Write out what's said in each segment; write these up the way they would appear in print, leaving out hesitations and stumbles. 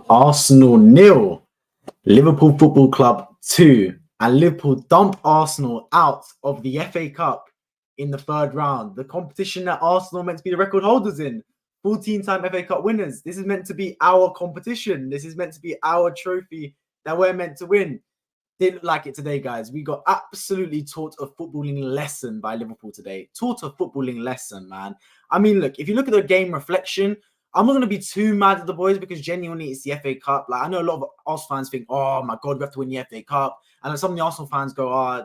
Arsenal 0, Liverpool Football Club 2, and Liverpool dump Arsenal out of the FA Cup in the third round. The competition that Arsenal meant to be the record holders in, 14-time FA Cup winners. This is meant to be our competition. This is meant to be our trophy that we're meant to win. Didn't like it today, guys. We got absolutely taught a footballing lesson by Liverpool today. Taught a footballing lesson, man. I mean, look, if you look at the game reflection, I'm not going to be too mad at the boys because genuinely it's the FA Cup. Like, I know a lot of Arsenal fans think, oh my God, we have to win the FA Cup. And some of the Arsenal fans go, oh,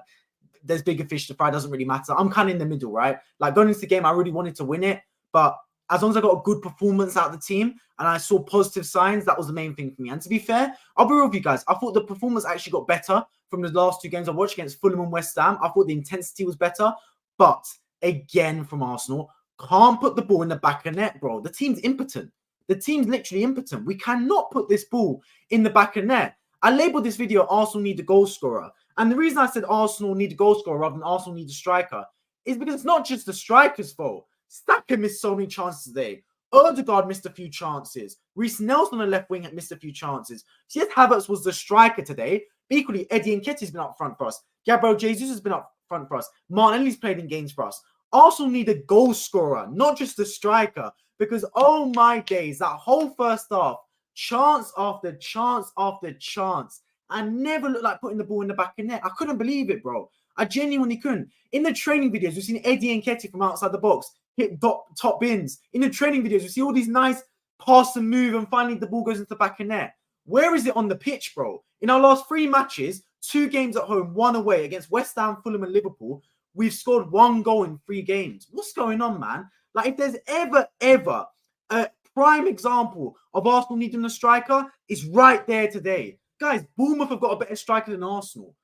there's bigger fish to fry. It doesn't really matter. I'm kind of in the middle, right? Like, going into the game, I really wanted to win it. But as long as I got a good performance out of the team and I saw positive signs, that was the main thing for me. And to be fair, I'll be real with you guys. I thought the performance actually got better from the last two games I watched against Fulham and West Ham. I thought the intensity was better. But again, from Arsenal, can't put the ball in the back of net, bro. The team's impotent. The team's literally impotent. We cannot put this ball in the back of net. I labeled this video, Arsenal need a goal scorer. And the reason I said Arsenal need a goal scorer rather than Arsenal need a striker is because it's not just the striker's fault. Saka missed so many chances today. Odegaard missed a few chances. Reece Nelson on the left wing missed a few chances. Yes, Havertz was the striker today. But equally, Eddie Nketiah's been up front for us. Gabriel Jesus has been up front for us. Martinelli's played in games for us. Arsenal need a goal scorer, not just a striker. Because, oh my days, that whole first half, chance after chance after chance, I never looked like putting the ball in the back of net. I couldn't believe it, bro. I genuinely couldn't. In the training videos, we've seen Eddie Nketiah from outside the box hit top bins. In the training videos, we see all these nice pass and move, and finally the ball goes into the back of net. Where is it on the pitch, bro? In our last 3 matches, 2 games at home, 1 away against West Ham, Fulham, and Liverpool, we've scored 1 goal in 3 games. What's going on, man? Like, if there's ever a prime example of Arsenal needing a striker, it's right there today. Guys, Bournemouth have got a better striker than Arsenal.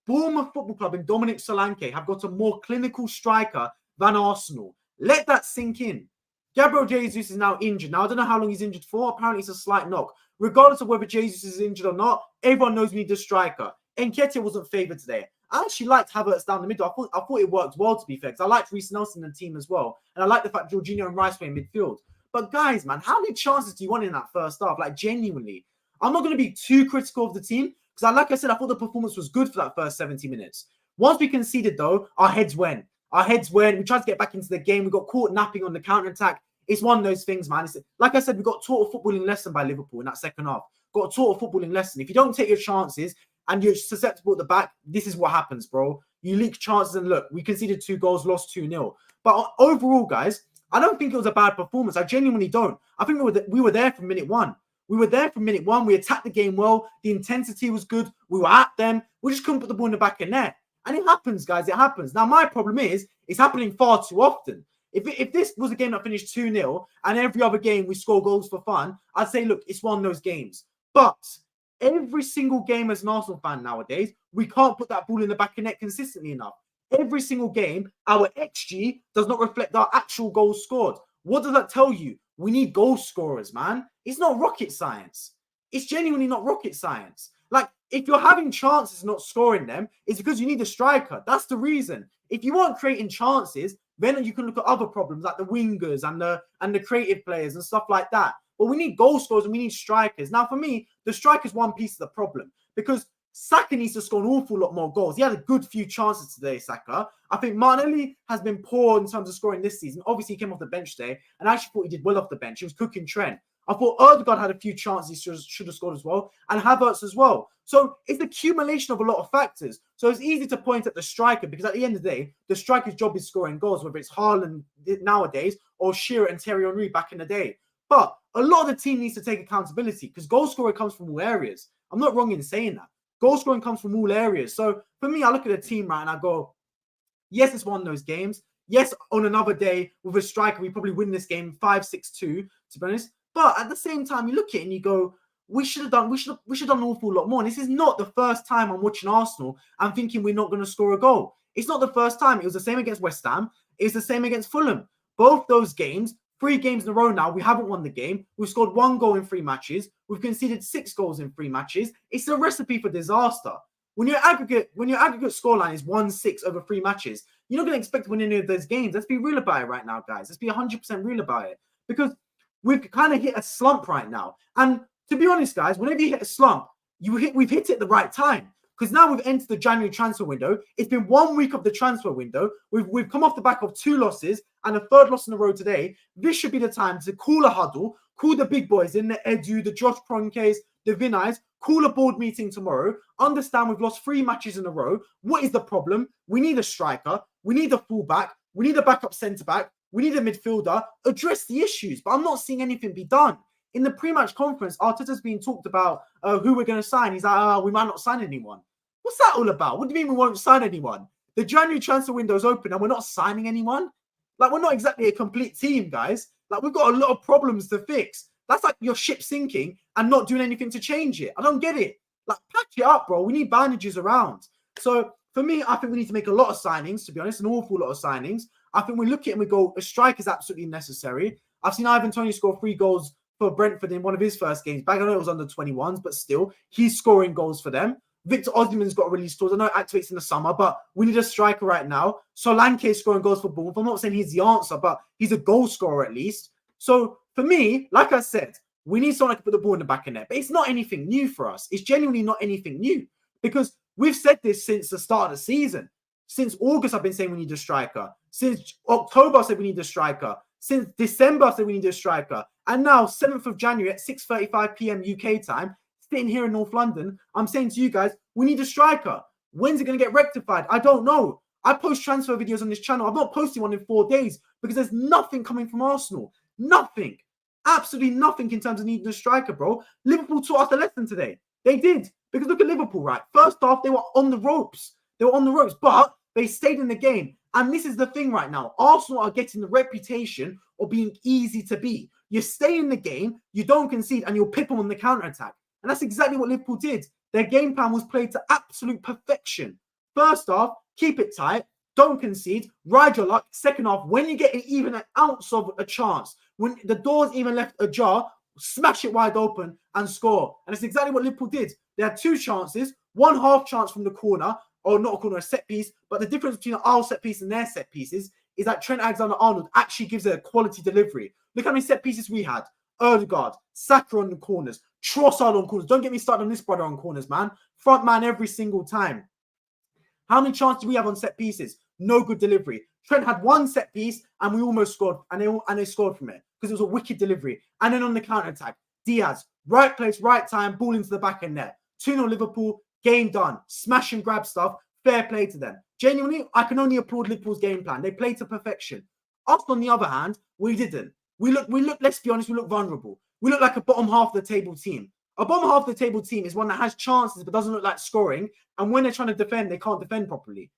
Bournemouth Football Club and Dominic Solanke have got a more clinical striker than Arsenal. Let that sink in. Gabriel Jesus is now injured. Now, I don't know how long he's injured for. Apparently, it's a slight knock. Regardless of whether Jesus is injured or not, everyone knows we need a striker. Nketiah wasn't favoured today. I actually liked Havertz down the middle. I thought it worked well, to be fair, because I liked Reece Nelson in the team as well. And I like the fact Jorginho and Rice were in midfield. But guys, man, how many chances do you want in that first half? Like, genuinely. I'm not going to be too critical of the team because, like I said, I thought the performance was good for that first 70 minutes. Once we conceded, though, our heads went. Our heads went. We tried to get back into the game. We got caught napping on the counter-attack. It's one of those things, man. Like I said, we got taught a footballing lesson by Liverpool in that second half. Got taught a footballing lesson. If you don't take your chances and you're susceptible at the back, this is what happens, bro. You leak chances and look, we conceded 2 goals, lost 2-0. But overall, guys, I don't think it was a bad performance. I genuinely don't. I think we were there from minute 1. We were there from minute 1. We attacked the game well. The intensity was good. We were at them. We just couldn't put the ball in the back of net. And it happens, guys. It happens. Now, my problem is it's happening far too often. If this was a game that finished 2-0 and every other game we score goals for fun, I'd say, look, it's one of those games. But every single game as an Arsenal fan nowadays, we can't put that ball in the back of net consistently enough. Every single game, our XG does not reflect our actual goals scored. What does that tell you? We need goal scorers, man. It's not rocket science. It's genuinely not rocket science. Like, if you're having chances and not scoring them, it's because you need a striker. That's the reason. If you aren't creating chances, then you can look at other problems like the wingers and the creative players and stuff like that. But we need goal scorers and we need strikers. Now, for me, the striker's one piece of the problem because Saka needs to score an awful lot more goals. He had a good few chances today, Saka. I think Martinelli has been poor in terms of scoring this season. Obviously, he came off the bench today, and I actually thought he did well off the bench. He was cooking Trent. I thought Odegaard had a few chances he should have scored as well, and Havertz as well. So it's the accumulation of a lot of factors. So it's easy to point at the striker because at the end of the day, the striker's job is scoring goals, whether it's Haaland nowadays or Shearer and Thierry Henry back in the day. But a lot of the team needs to take accountability because goal scoring comes from all areas. I'm not wrong in saying that. Goal scoring comes from all areas. So for me, I look at the team, right, and I go, yes, it's one of those games. Yes, on another day with a striker, we probably win this game 5-6-2, to be honest. But at the same time, you look at it and you go, we should have done an awful lot more. And this is not the first time I'm watching Arsenal and thinking we're not going to score a goal. It's not the first time. It was the same against West Ham. It was the same against Fulham. Both those games, 3 games in a row now, we haven't won the game. We've scored 1 goal in 3 matches. We've conceded 6 goals in 3 matches. It's a recipe for disaster. When your aggregate scoreline is 1-6 over 3 matches, you're not going to expect to win any of those games. Let's be real about it right now, guys. Let's be 100% real about it. Because we've kind of hit a slump right now. And to be honest, guys, whenever you hit a slump, we've hit it at the right time. Because now we've entered the January transfer window. It's been 1 week of the transfer window. We've come off the back of 2 losses and a 3rd loss in a row today. This should be the time to call a huddle, call the big boys in, the Edu, the Josh Kroenkes, the Vinay's, call a board meeting tomorrow. Understand we've lost 3 matches in a row. What is the problem? We need a striker. We need a fullback. We need a backup centre-back. We need a midfielder. Address the issues. But I'm not seeing anything be done. In the pre-match conference, Arteta's been talked about who we're going to sign. He's like, we might not sign anyone. What's that all about? What do you mean we won't sign anyone? The January transfer window is open and we're not signing anyone? Like, we're not exactly a complete team, guys. Like, we've got a lot of problems to fix. That's like your ship sinking and not doing anything to change it. I don't get it. Like, patch it up, bro. We need bandages around. So, for me, I think we need to make a lot of signings, to be honest, an awful lot of signings. I think we look at it and we go, a strike is absolutely necessary. I've seen Ivan Toney score 3 goals for Brentford in one of his first games back. I know it was under 21s, but still, he's scoring goals for them. Victor Osimhen's got released tours. I know it activates in the summer, but we need a striker right now. Solanke is scoring goals for Bournemouth. I'm not saying he's the answer, but he's a goal scorer at least. So for me, like I said, we need someone to put the ball in the back of net. But it's not anything new for us. It's genuinely not anything new because we've said this since the start of the season. Since August, I've been saying we need a striker. Since October, I said we need a striker. Since December, I said we need a striker. And now, 7th of January at 6:35 p.m. UK time, sitting here in North London, I'm saying to you guys, we need a striker. When's it going to get rectified? I don't know. I post transfer videos on this channel. I've not posted one in 4 days because there's nothing coming from Arsenal. Nothing. Absolutely nothing in terms of needing a striker, bro. Liverpool taught us a lesson today. They did. Because look at Liverpool, right? First off, they were on the ropes. They were on the ropes, but they stayed in the game. And this is the thing right now. Arsenal are getting the reputation of being easy to beat. You stay in the game, you don't concede, and you'll pip them on the counter-attack. And that's exactly what Liverpool did. Their game plan was played to absolute perfection. First off, keep it tight, don't concede, ride your luck. Second off, when you get even an ounce of a chance, when the door's even left ajar, smash it wide open and score. And it's exactly what Liverpool did. They had 2 chances, 1 half chance from the corner, or not a corner, a set piece. But the difference between our set piece and their set pieces is that Trent Alexander-Arnold actually gives a quality delivery. Look how many set pieces we had. Odegaard, Saka on the corners, Trossard on corners. Don't get me started on this brother on corners, man. Front man every single time. How many chances do we have on set pieces? No good delivery. Trent had 1 set piece and we almost scored, and they scored from it because it was a wicked delivery. And then on the counter attack, Diaz, right place, right time, ball into the back end net. 2-0 Liverpool, game done. Smash and grab stuff. Fair play to them. Genuinely, I can only applaud Liverpool's game plan. They played to perfection. Us, on the other hand, we didn't. We look, let's be honest, we look vulnerable. We look like a bottom half of the table team. A bottom half of the table team is one that has chances but doesn't look like scoring. And when they're trying to defend, they can't defend properly.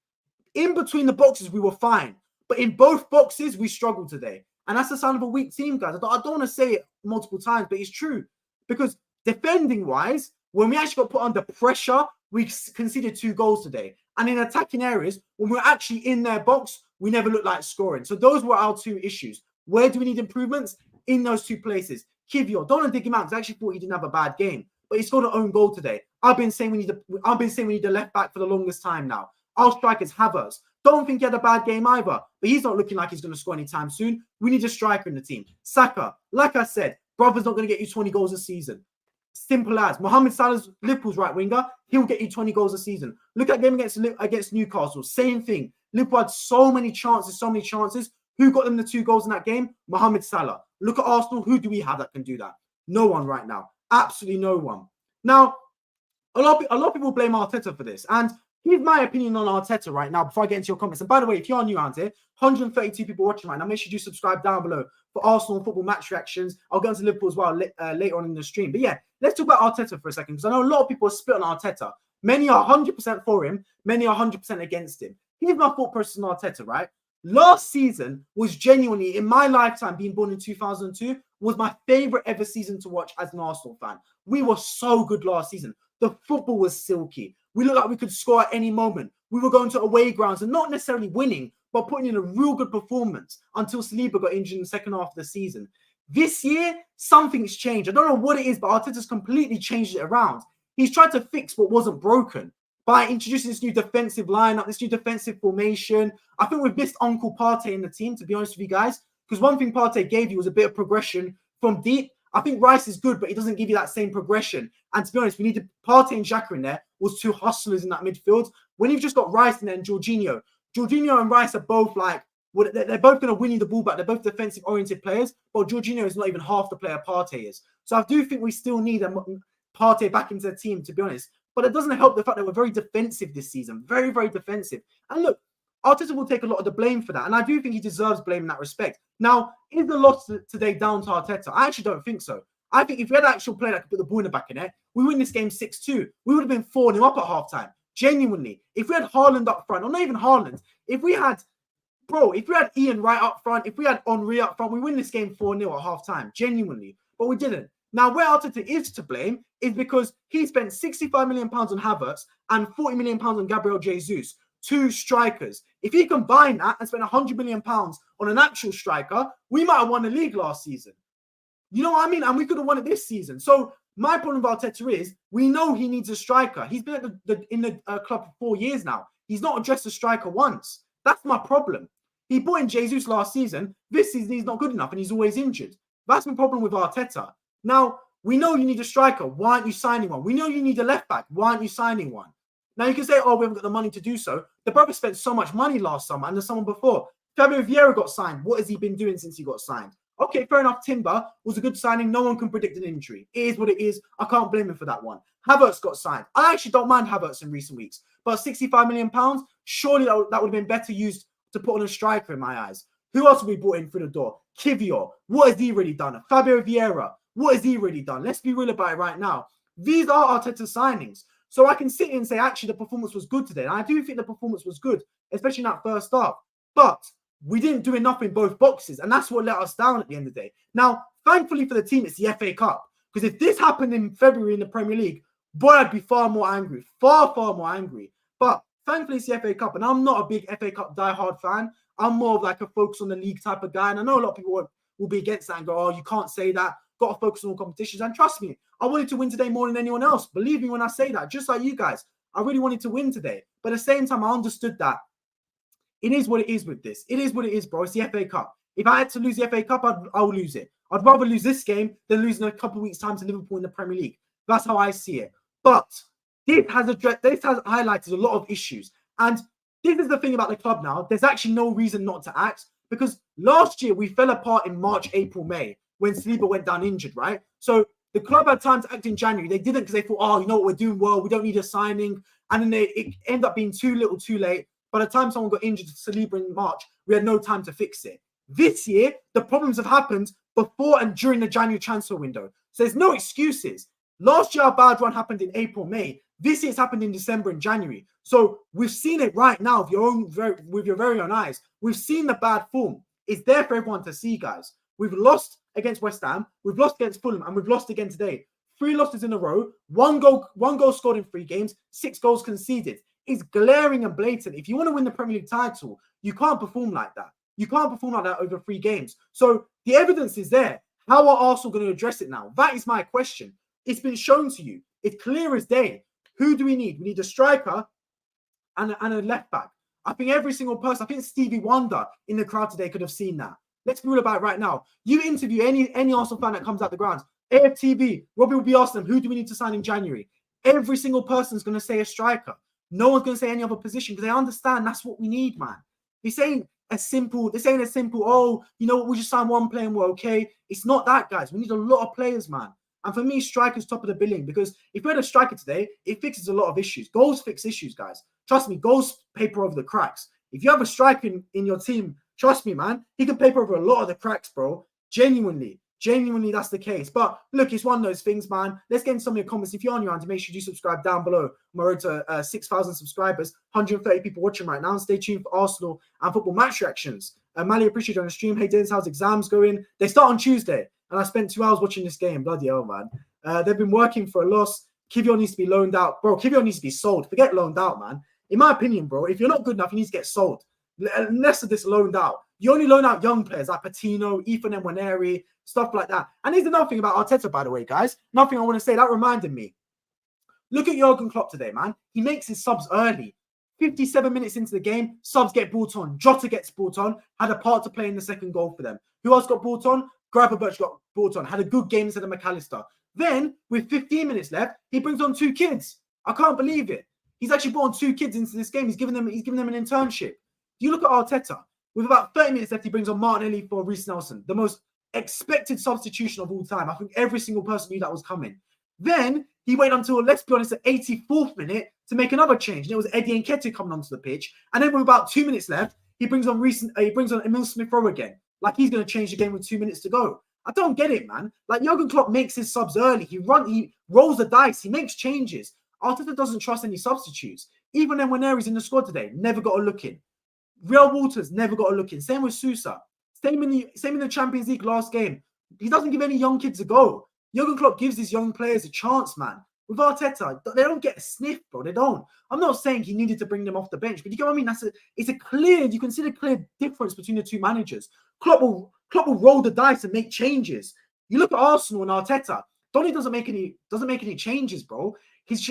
In between the boxes, we were fine. But in both boxes, we struggled today. And that's the sign of a weak team, guys. I don't want to say it multiple times, but it's true. Because defending-wise, when we actually got put under pressure, we conceded 2 goals today. And in attacking areas, when we're actually in their box, we never looked like scoring. So those were our 2 issues. Where do we need improvements? In those 2 places. Kiwior, don't want to dig him out because I actually thought he didn't have a bad game. But he scored an own goal today. I've been saying we need a left back for the longest time now. Our strikers have us. Don't think he had a bad game either. But he's not looking like he's going to score anytime soon. We need a striker in the team. Saka, like I said, brother's not going to get you 20 goals a season. Simple as. Mohamed Salah's Liverpool's right winger. He'll get you 20 goals a season. Look at the game against Newcastle. Same thing. Liverpool had so many chances. Who got them the 2 goals in that game? Mohamed Salah. Look at Arsenal. Who do we have that can do that? No one right now. Absolutely no one. Now, a lot of people blame Arteta for this. And here's my opinion on Arteta right now before I get into your comments. And by the way, if you're new around here, 132 people watching right now, make sure you subscribe down below for Arsenal football match reactions. I'll get into Liverpool as well later on in the stream. But yeah, let's talk about Arteta for a second because I know a lot of people are split on Arteta. Many are 100% for him. Many are 100% against him. Here's my thought process on Arteta, right? Last season was genuinely, in my lifetime, being born in 2002, was my favorite ever season to watch as an Arsenal fan. We were so good last season. The football was silky. We looked like we could score at any moment. We were going to away grounds and not necessarily winning, but putting in a real good performance until Saliba got injured in the second half of the season. This year, something's changed. I don't know what it is, but Arteta's completely changed it around. He's tried to fix what wasn't broken by introducing this new defensive lineup, this new defensive formation. I think we've missed Uncle Partey in the team, to be honest with you guys, because one thing Partey gave you was a bit of progression from deep I think Rice is good, but he doesn't give you that same progression. And to be honest, we needed Partey and Xhaka in there. Was two hustlers in that midfield. When you've just got Rice in there and Jorginho and Rice are both like, well, they're both going to win you the ball back. They're both defensive-oriented players, but Jorginho is not even half the player Partey is. So I do think we still need Partey back into the team, to be honest. But it doesn't help the fact that we're very defensive this season. Very, very defensive. And look, Arteta will take a lot of the blame for that. And I do think he deserves blame in that respect. Now, is the loss today down to Arteta? I actually don't think so. I think if we had an actual player that could put the ball in the back of net, we win this game 6-2. We would have been 4-0 up at halftime. Genuinely. If we had Haaland up front, or not even Haaland, if we had Ian right up front, if we had Henry up front, we win this game 4-0 at halftime. Genuinely. But we didn't. Now, where Arteta is to blame is because he spent £65 million on Havertz and £40 million on Gabriel Jesus, two strikers. If he combined that and spent £100 million on an actual striker, we might have won the league last season. You know what I mean? And we could have won it this season. So my problem with Arteta is we know he needs a striker. He's been at in the club for 4 years now. He's not addressed a striker once. That's my problem. He brought in Jesus last season. This season, he's not good enough and he's always injured. That's my problem with Arteta. Now, we know you need a striker. Why aren't you signing one? We know you need a left back. Why aren't you signing one? Now, you can say, oh, we haven't got the money to do so. The brother spent so much money last summer and the summer before. Fabio Vieira got signed. What has he been doing since he got signed? Okay, fair enough. Timber was a good signing. No one can predict an injury. It is what it is. I can't blame him for that one. Havertz got signed. I actually don't mind Havertz in recent weeks. But £65 million, surely that would have been better used to put on a striker in my eyes. Who else have we brought in through the door? Kiwior. What has he really done? Fabio Vieira. What has he really done? Let's be real about it right now. These are Arteta signings. So I can sit here and say, actually, the performance was good today. And I do think the performance was good, especially in that first half. But we didn't do enough in both boxes. And that's what let us down at the end of the day. Now, thankfully for the team, it's the FA Cup. Because if this happened in February in the Premier League, boy, I'd be far more angry. Far, far more angry. But thankfully, it's the FA Cup. And I'm not a big FA Cup diehard fan. I'm more of like a focus on the league type of guy. And I know a lot of people will be against that and go, oh, you can't say that. Got to focus on all competitions. And trust me, I wanted to win today more than anyone else. Believe me when I say that. Just like you guys. I really wanted to win today. But at the same time, I understood that it is what it is with this. It is what it is, bro. It's the FA Cup. If I had to lose the FA Cup, I'll lose it. I'd rather lose this game than lose in a couple of weeks' time to Liverpool in the Premier League. That's how I see it. But this has highlighted a lot of issues. And this is the thing about the club now. There's actually no reason not to act. Because last year, we fell apart in March, April, May when Saliba went down injured, right? So the club had time to act in January. They didn't because they thought, oh, you know what, we're doing well. We don't need a signing. And then it ended up being too little, too late. By the time someone got injured to Saliba in March, we had no time to fix it. This year, the problems have happened before and during the January transfer window. So there's no excuses. Last year, our bad run happened in April, May. This year, it's happened in December and January. So we've seen it right now with your very own eyes. We've seen the bad form. It's there for everyone to see, guys. We've lost against West Ham. We've lost against Fulham. And we've lost again today. 3 losses in a row. One goal scored in 3 games. 6 goals conceded. It's glaring and blatant. If you want to win the Premier League title, you can't perform like that. You can't perform like that over 3 games. So the evidence is there. How are Arsenal going to address it now? That is my question. It's been shown to you. It's clear as day. Who do we need? We need a striker and a left back. I think every single person, I think Stevie Wonder in the crowd today could have seen that. Let's be real about it right now. You interview any Arsenal fan that comes out the grounds. aftv, Robbie will be asking them, who do we need to sign in January? Every single person is going to say a striker. No one's going to say any other position because they understand that's what we need, man. This ain't a simple, oh, you know what, we just signed one player and we're okay. It's not that, guys. We need a lot of players, man. And for me, striker's top of the billing because if we had a striker today, it fixes a lot of issues. Goals fix issues, guys. Trust me, goals paper over the cracks. If you have a striker in your team, trust me, man, he can paper over a lot of the cracks, bro. Genuinely, that's the case. But look, it's one of those things, man. Let's get into some of your comments. If you're on your hand, make sure you subscribe down below. I'm road to 6,000 subscribers, 130 people watching right now. And stay tuned for Arsenal and football match reactions. Mali, appreciate you on the stream. Hey, Dennis, how's exams going? They start on Tuesday. And I spent 2 hours watching this game. Bloody hell, man. They've been working for a loss. Kiwior needs to be loaned out. Bro, Kiwior needs to be sold. Forget loaned out, man. In my opinion, bro, if you're not good enough, you need to get sold. Less of this loaned out. You only loan out young players like Patino, Ethan Nwaneri, stuff like that. And here's another thing about Arteta, by the way, guys. Nothing I want to say. That reminded me. Look at Jurgen Klopp today, man. He makes his subs early. 57 minutes into the game, subs get brought on. Jota gets brought on. Had a part to play in the second goal for them. Who else got brought on? Gravenberch got brought on, had a good game instead of McAllister. Then, with 15 minutes left, he brings on 2 kids. I can't believe it. He's actually brought on 2 kids into this game. He's giving them an internship. You look at Arteta. With about 30 minutes left, he brings on Martinelli for Reece Nelson, the most expected substitution of all time. I think every single person knew that was coming. Then he waited until, let's be honest, the 84th minute to make another change. And it was Eddie Nketiah coming onto the pitch. And then with about 2 minutes left, he brings on Emil Smith-Rowe again. Like he's going to change the game with 2 minutes to go. I don't get it, man. Like Jurgen Klopp makes his subs early. He rolls the dice. He makes changes. Arteta doesn't trust any substitutes. Even then when Aries in the squad today, never got a look in. Real Walters never got a look in. Same with Sousa. Same in the Champions League last game. He doesn't give any young kids a go. Jurgen Klopp gives these young players a chance, man. With Arteta, they don't get a sniff, bro. They don't. I'm not saying he needed to bring them off the bench, but you get what I mean? You can see the clear difference between the two managers. Klopp will roll the dice and make changes. You look at Arsenal and Arteta. Donny doesn't make any changes, bro. His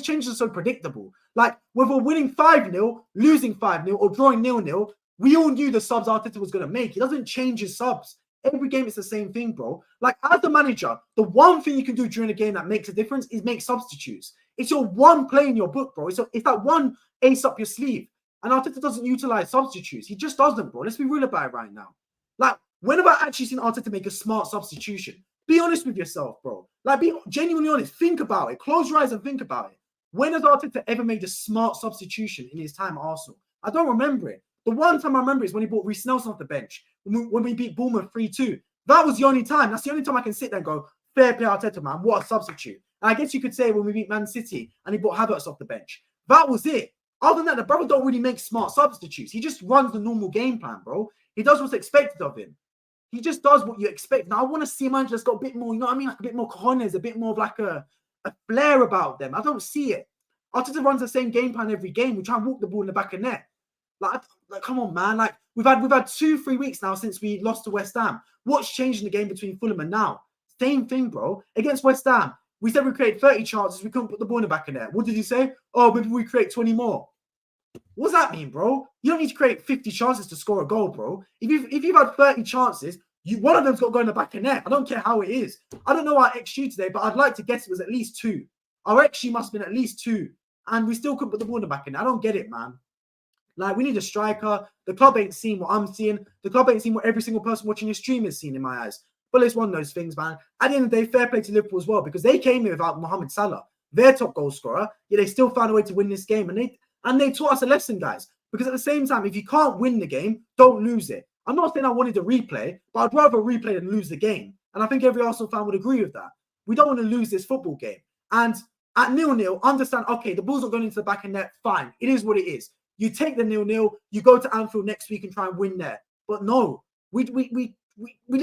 changes are so predictable. Like whether we're winning 5-0, losing 5-0, or drawing 0-0, we all knew the subs Arteta was gonna make. He doesn't change his subs. Every game it's the same thing, bro. Like as the manager, the one thing you can do during a game that makes a difference is make substitutes. It's your one play in your book, bro. It's that one ace up your sleeve. And Arteta doesn't utilize substitutes. He just doesn't, bro. Let's be real about it right now. Like, when have I actually seen Arteta make a smart substitution? Be honest with yourself, bro. Like, be genuinely honest. Think about it. Close your eyes and think about it. When has Arteta ever made a smart substitution in his time at Arsenal? I don't remember it. The one time I remember is when he brought Reece Nelson off the bench, when we beat Bournemouth 3-2. That was the only time. That's the only time I can sit there and go, fair play Arteta, man. What a substitute. And I guess you could say when we beat Man City and he brought Havertz off the bench. That was it. Other than that, the brother don't really make smart substitutes. He just runs the normal game plan, bro. He does what's expected of him. He just does what you expect. Now, I want to see a manager that's got a bit more, you know what I mean? Like a bit more cojones, a bit more of like a flair about them. I don't see it. Arteta runs the same game plan every game. We try and walk the ball in the back of net. Like, come on, man. Like, we've had 2-3 weeks now since we lost to West Ham. What's changed in the game between Fulham and now? Same thing, bro. Against West Ham, we said we create 30 chances. We couldn't put the ball in the back of net. What did you say? Oh, maybe we create 20 more. What does that mean, bro? You don't need to create 50 chances to score a goal, bro. If you've had 30 chances, one of them's got to go in the back of net. I don't care how it is. I don't know our XG today, but I'd like to guess it was at least 2. Our XG must have been at least 2. And we still couldn't put the ball in the back of net. I don't get it, man. Like, we need a striker. The club ain't seen what I'm seeing. The club ain't seen what every single person watching this stream is seeing in my eyes. But it's one of those things, man. At the end of the day, fair play to Liverpool as well, because they came here without Mohamed Salah, their top goal scorer, yet they still found a way to win this game. And they taught us a lesson, guys. Because at the same time, if you can't win the game, don't lose it. I'm not saying I wanted to replay, but I'd rather replay than lose the game. And I think every Arsenal fan would agree with that. We don't want to lose this football game. And at 0-0, understand, okay, the ball's not going into the back of net, fine. It is what it is. You take the 0-0, you go to Anfield next week and try and win there. But no, we literally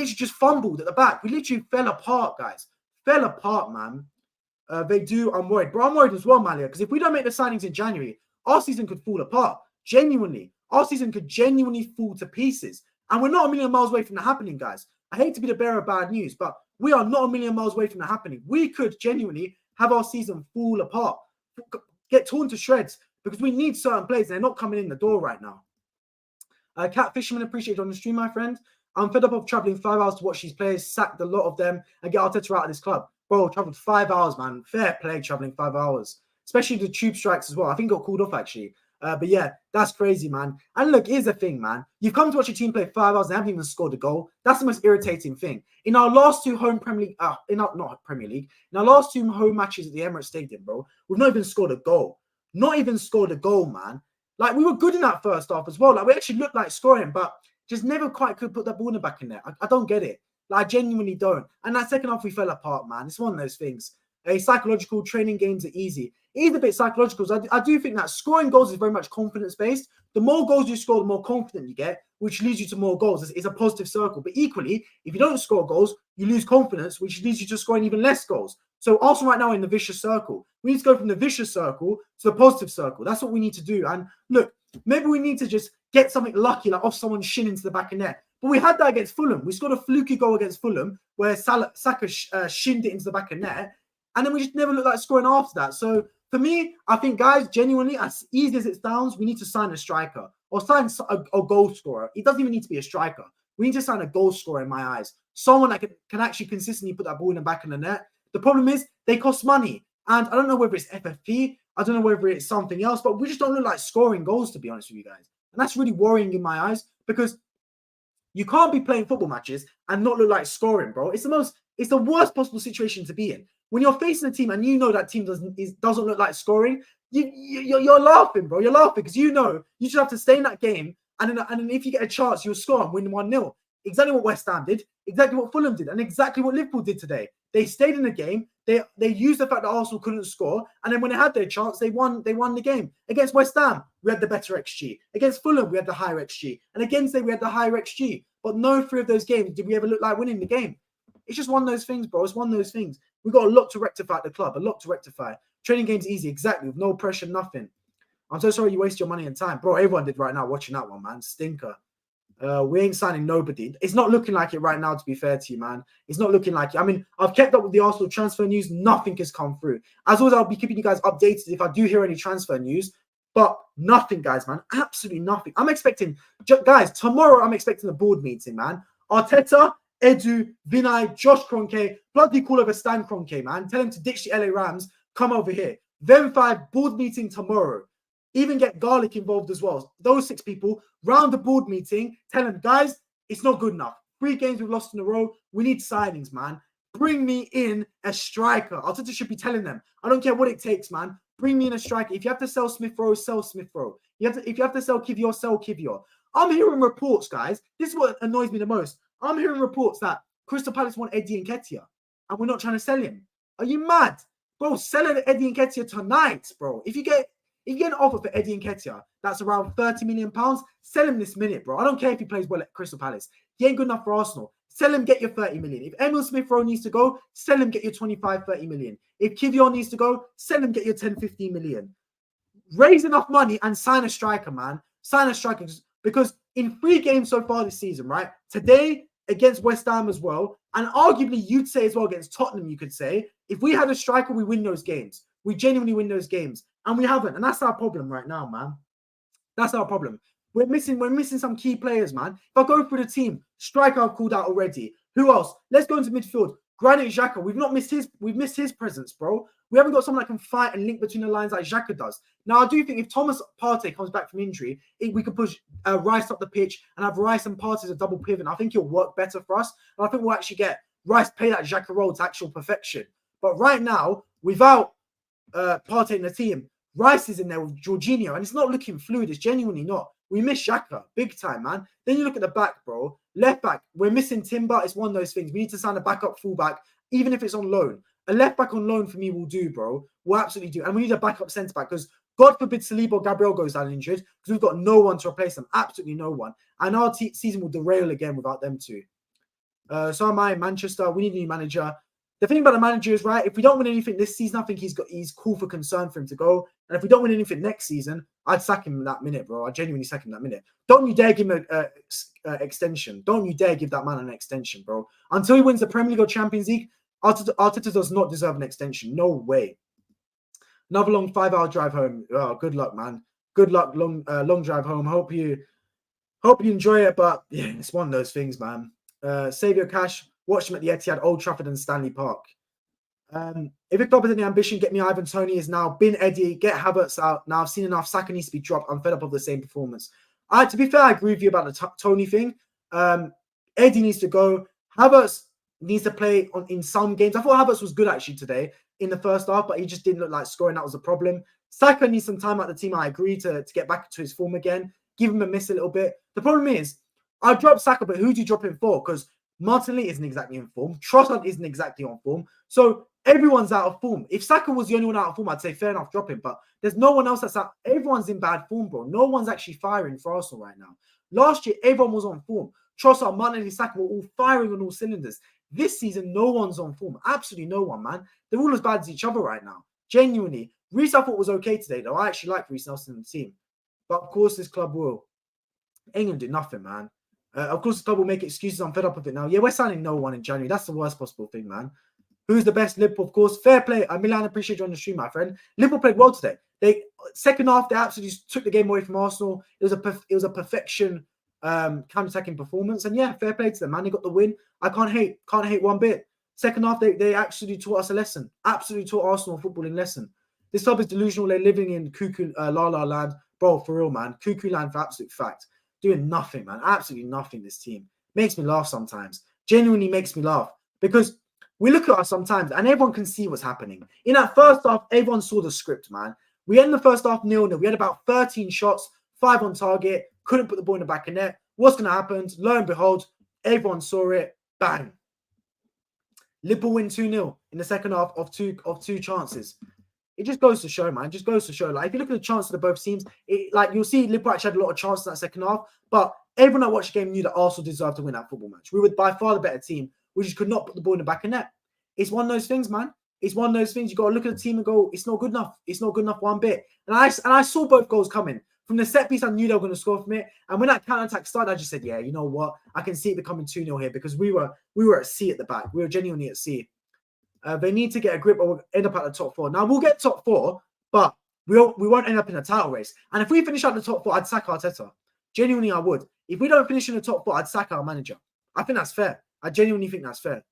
just fumbled at the back. We literally fell apart, guys. Fell apart, man. They do, I'm worried. But I'm worried as well, Malia, because if we don't make the signings in January, our season could fall apart. Genuinely. Our season could genuinely fall to pieces. And we're not a million miles away from that happening, guys. I hate to be the bearer of bad news, but we are not a million miles away from that happening. We could genuinely have our season fall apart, get torn to shreds, because we need certain players. They're not coming in the door right now. Cat Fisherman, appreciate it on the stream, my friend. I'm fed up of traveling 5 hours to watch these players, sacked a lot of them, and get Arteta out of this club. Bro, traveled 5 hours, man. Fair play traveling 5 hours. Especially the tube strikes as well. I think got called off, actually. But yeah, that's crazy, man. And look, here's the thing, man. You've come to watch your team play 5 hours and haven't even scored a goal. That's the most irritating thing. In our last 2 home Premier League, in our last 2 home matches at the Emirates Stadium, bro, we've not even scored a goal. Not even scored a goal, man. Like, we were good in that first half as well. Like, we actually looked like scoring, but just never quite could put that ball in the back in there. I don't get it. Like, I genuinely don't. And that second half, we fell apart, man. It's one of those things. Psychological training games are easy. It is a bit psychological. So I do think that scoring goals is very much confidence-based. The more goals you score, the more confident you get, which leads you to more goals. It's a positive circle. But equally, if you don't score goals, you lose confidence, which leads you to scoring even less goals. So Arsenal right now are in the vicious circle. We need to go from the vicious circle to the positive circle. That's what we need to do. And look, maybe we need to just get something lucky, like off someone's shin into the back of net. But we had that against Fulham. We scored a fluky goal against Fulham where Saka shinned it into the back of net. And then we just never looked like scoring after that. So for me, I think, guys, genuinely, as easy as it sounds, we need to sign a striker or sign a goal scorer. It doesn't even need to be a striker. We need to sign a goal scorer in my eyes. Someone that can actually consistently put that ball in the back of the net. The problem is they cost money. And I don't know whether it's FFP. I don't know whether it's something else. But we just don't look like scoring goals, to be honest with you guys. And that's really worrying in my eyes because you can't be playing football matches and not look like scoring, bro. It's the worst possible situation to be in. When you're facing a team and you know that team doesn't look like scoring, you're laughing, bro. You're laughing because you know you should have to stay in that game. And then if you get a chance, you'll score and win 1-0. Exactly what West Ham did, exactly what Fulham did, and exactly what Liverpool did today. They stayed in the game. They used the fact that Arsenal couldn't score, and then when they had their chance, they won the game. Against West Ham, we had the better XG. Against Fulham, we had the higher XG. And against them, we had the higher XG. But no three of those games did we ever look like winning the game. It's just one of those things, bro. It's one of those things. We've got a lot to rectify at the club, a lot to rectify. Training game's easy, exactly, with no pressure, nothing. I'm so sorry you waste your money and time. Bro, everyone did right now watching that one, man. Stinker. We ain't signing nobody. It's not looking like it right now, to be fair to you, man. It's not looking like it. I mean, I've kept up with the Arsenal transfer news. Nothing has come through. As always, I'll be keeping you guys updated if I do hear any transfer news. But nothing, guys, man. Absolutely nothing. I'm expecting, guys, tomorrow I'm expecting a board meeting, man. Arteta, Edu, Vinay, Josh Kroenke, bloody call over Stan Kroenke, man. Tell him to ditch the LA Rams. Come over here. Them 5 board meeting tomorrow. Even get Garlic involved as well. Those 6 people round the board meeting, tell them, guys, it's not good enough. 3 games we've lost in a row. We need signings, man. Bring me in a striker. Arteta should be telling them. I don't care what it takes, man. Bring me in a striker. If you have to sell Smith Rowe, sell Smith Rowe. If you have to sell Kiwior, sell Kiwior. I'm hearing reports, guys. This is what annoys me the most. I'm hearing reports that Crystal Palace want Eddie Nketiah, and we're not trying to sell him. Are you mad? Bro, sell Eddie Nketiah tonight, bro. If you get an offer for Eddie Nketiah that's around £30 million, sell him this minute, bro. I don't care if he plays well at Crystal Palace. He ain't good enough for Arsenal. Sell him, get your 30 million. If Emil Smith Rowe needs to go, sell him, get your 25, 30 million. If Kiwior needs to go, sell him, get your 10, 15 million. Raise enough money and sign a striker, man. Sign a striker. Because in 3 games so far this season, right? Today against West Ham as well, and arguably you'd say as well against Tottenham, you could say, if we had a striker, we win those games. We genuinely win those games. And we haven't. And that's our problem right now, man. That's our problem. We're missing some key players, man. If I go through the team, striker I've called out already. Who else? Let's go into midfield. Granit Xhaka. We've missed his presence, bro. We haven't got someone that can fight and link between the lines like Xhaka does. Now, I do think if Thomas Partey comes back from injury, we could push Rice up the pitch and have Rice and Partey as a double pivot. And I think it'll work better for us. And I think we'll actually get Rice play that Xhaka role to actual perfection. But right now, without Partey in the team, Rice is in there with Jorginho, and it's not looking fluid. It's genuinely not. We miss Xhaka big time, man. Then you look at the back, bro. Left back, we're missing Timber. It's one of those things. We need to sign a backup fullback, even if it's on loan. A left back on loan for me will do, bro. Will absolutely do. And we need a backup centre back because God forbid Saliba or Gabriel goes down injured because we've got no one to replace them. Absolutely no one. And our season will derail again without them two. So am I in Manchester. We need a new manager. The thing about the manager is, right, if we don't win anything this season, I think he's call for concern for him to go. And if we don't win anything next season, I'd sack him that minute, bro. I'd genuinely sack him that minute. Don't you dare give him an extension. Don't you dare give that man an extension, bro. Until he wins the Premier League or Champions League, Arteta does not deserve an extension. No way. Another long 5-hour drive home. Oh, good luck, man. Good luck, long drive home. Hope you enjoy it, but yeah, it's one of those things, man. Save your cash. Watch him at the Etihad, Old Trafford, and Stanley Park. If a club has any ambition, get me Ivan Toney. Is now bin Eddie. Get Havertz out. Now I've seen enough. Saka needs to be dropped. I'm fed up of the same performance. To be fair, I agree with you about the Toney thing. Eddie needs to go. Havertz needs to play in some games. I thought Havertz was good actually today in the first half, but he just didn't look like scoring. That was the problem. Saka needs some time at the team. I agree to get back to his form again. Give him a miss a little bit. The problem is, I dropped Saka, but who do you drop him for? Because Martinelli isn't exactly in form. Trossard isn't exactly on form. So everyone's out of form. If Saka was the only one out of form, I'd say fair enough, drop him. But there's no one else that's out. Everyone's in bad form, bro. No one's actually firing for Arsenal right now. Last year, everyone was on form. Trossard, Martinelli, Saka were all firing on all cylinders. This season, no one's on form. Absolutely no one, man. They're all as bad as each other right now. Genuinely. Reece, I thought was okay today, though. I actually like Reece Nelson in the team. But of course, this club will. England did nothing, man. Of course, the club will make excuses. I'm fed up with it now. Yeah, we're signing no one in January. That's the worst possible thing, man. Who's the best? Liverpool, of course. Fair play. Milan, appreciate you on the stream, my friend. Liverpool played well today. Second half, they absolutely took the game away from Arsenal. It was a perfection counter-attacking performance. And yeah, fair play to them, man. They got the win. I can't hate one bit. Second half, they actually taught us a lesson. Absolutely taught Arsenal a footballing lesson. This club is delusional. They're living in cuckoo la la land. Bro, for real, man. Cuckoo land for absolute fact. Doing nothing, man. Absolutely nothing, this team. Makes me laugh sometimes. Genuinely makes me laugh. Because we look at us sometimes and everyone can see what's happening. In that first half, everyone saw the script, man. We ended the first half 0-0. We had about 13 shots, 5 on target. Couldn't put the ball in the back of net. What's going to happen? Lo and behold, everyone saw it. Bang. Liverpool win 2-0 in the second half of two chances. It just goes to show, man. It just goes to show. Like, if you look at the chances of both teams, you'll see Liverpool actually had a lot of chances in that second half. But everyone that watched the game knew that Arsenal deserved to win that football match. We were by far the better team. We just could not put the ball in the back of net. It's one of those things, man. It's one of those things. You got to look at the team and go, it's not good enough. It's not good enough one bit. And I saw both goals coming. From the set piece, I knew they were going to score from it. And when that counter-attack started, I just said, yeah, you know what? I can see it becoming 2-0 here because we were at sea at the back. We were genuinely at sea. They need to get a grip or we'll end up at the top 4. Now, we'll get top 4, but we won't end up in a title race. And if we finish out the top 4, I'd sack Arteta. Genuinely, I would. If we don't finish in the top 4, I'd sack our manager. I think that's fair. I genuinely think that's fair.